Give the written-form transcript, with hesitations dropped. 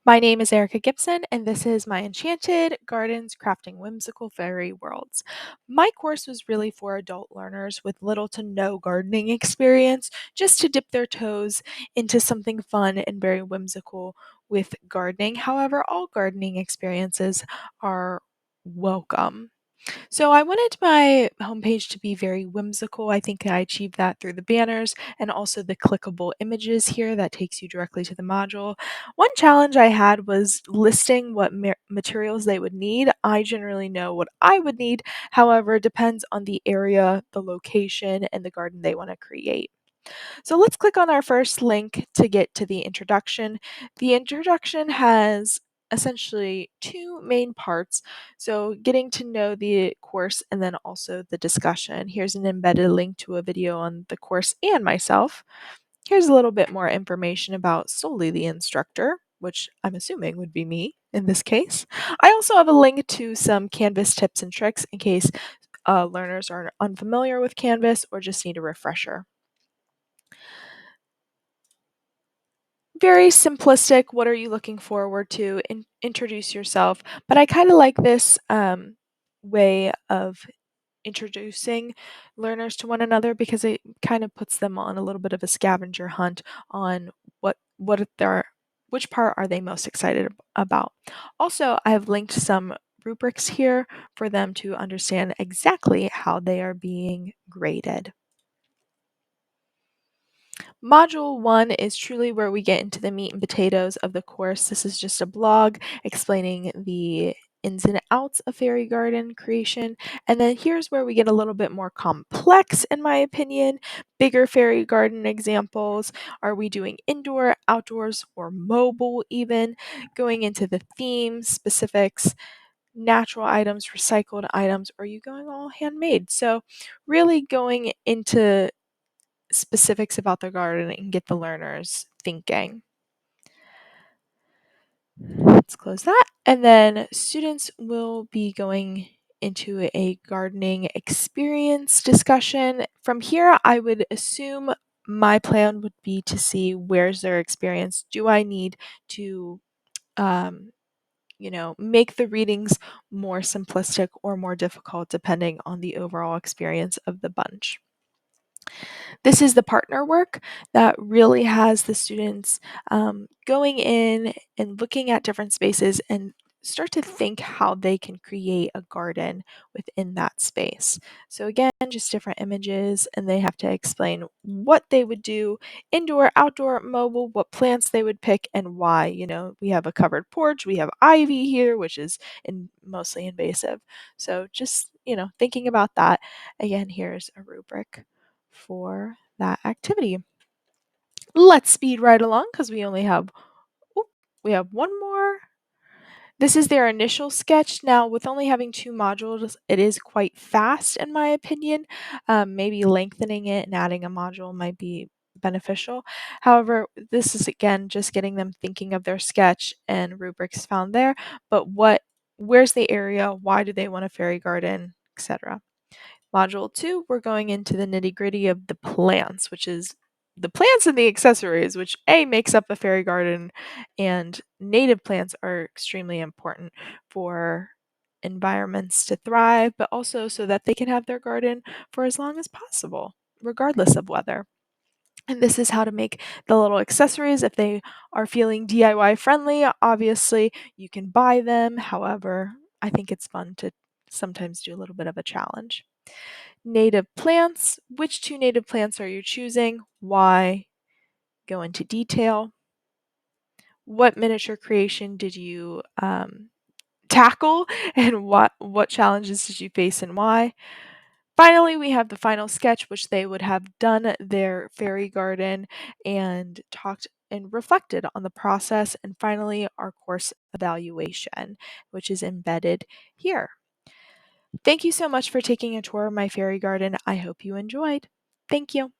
My name is Erica Gibson, and this is my Enchanted Gardens Crafting Whimsical Fairy Worlds. My course was really for adult learners with little to no gardening experience, just to dip their toes into something fun and very whimsical with gardening. However, all gardening experiences are welcome. So I wanted my homepage to be very whimsical. I think I achieved that through the banners and also the clickable images here that takes you directly to the module. One challenge I had was listing what materials they would need. I generally know what I would need, however, it depends on the area, the location, and the garden they want to create. So let's click on our first link to get to the introduction. The introduction has essentially two main parts. So getting to know the course and then also the discussion. Here's an embedded link to a video on the course and myself. Here's a little bit more information about solely the instructor, which I'm assuming would be me in this case. I also have a link to some Canvas tips and tricks in case learners are unfamiliar with Canvas or just need a refresher. Very simplistic. What are you looking forward to? Introduce yourself. But I kind of like this way of introducing learners to one another because it kind of puts them on a little bit of a scavenger hunt on what they're which part are they most excited about. Also, I have linked some rubrics here for them to understand exactly how they are being graded. Module 1 is truly where we get into the meat and potatoes of the course. This is just a blog explaining the ins and outs of fairy garden creation. And then here's where we get a little bit more complex, in my opinion. Bigger fairy garden examples. Are we doing indoor, outdoors, or mobile even? Going into the themes, specifics, natural items, recycled items, or are you going all handmade? So really going into specifics about the garden and get the learners thinking. Let's close that. And then students will be going into a gardening experience discussion. From here, I would assume my plan would be to see where's their experience. Do I need to make the readings more simplistic or more difficult depending on the overall experience of the bunch. This is the partner work that really has the students going in and looking at different spaces and start to think how they can create a garden within that space. So again, just different images, and they have to explain what they would do indoor, outdoor, mobile, what plants they would pick and why. We have a covered porch, we have ivy here, which is mostly invasive. So just, thinking about that. Again, here's a rubric for that activity. Let's speed right along because we have one more. This is their initial sketch. Now, with only having two modules, it is quite fast in my opinion. Maybe lengthening it and adding a module might be beneficial. However, this is again just getting them thinking of their sketch and rubrics found there, but where's the area? Why do they want a fairy garden, etc. Module 2, we're going into the nitty-gritty of the plants, which is the plants and the accessories, which makes up a fairy garden, and native plants are extremely important for environments to thrive, but also so that they can have their garden for as long as possible, regardless of weather. And this is how to make the little accessories. If they are feeling DIY friendly, obviously you can buy them. However, I think it's fun to sometimes do a little bit of a challenge. Native plants. Which two native plants are you choosing? Why? Go into detail. What miniature creation did you tackle, and what challenges did you face and why? Finally, we have the final sketch, which they would have done their fairy garden and talked and reflected on the process. And finally, our course evaluation, which is embedded here. Thank you so much for taking a tour of my fairy garden. I hope you enjoyed. Thank you.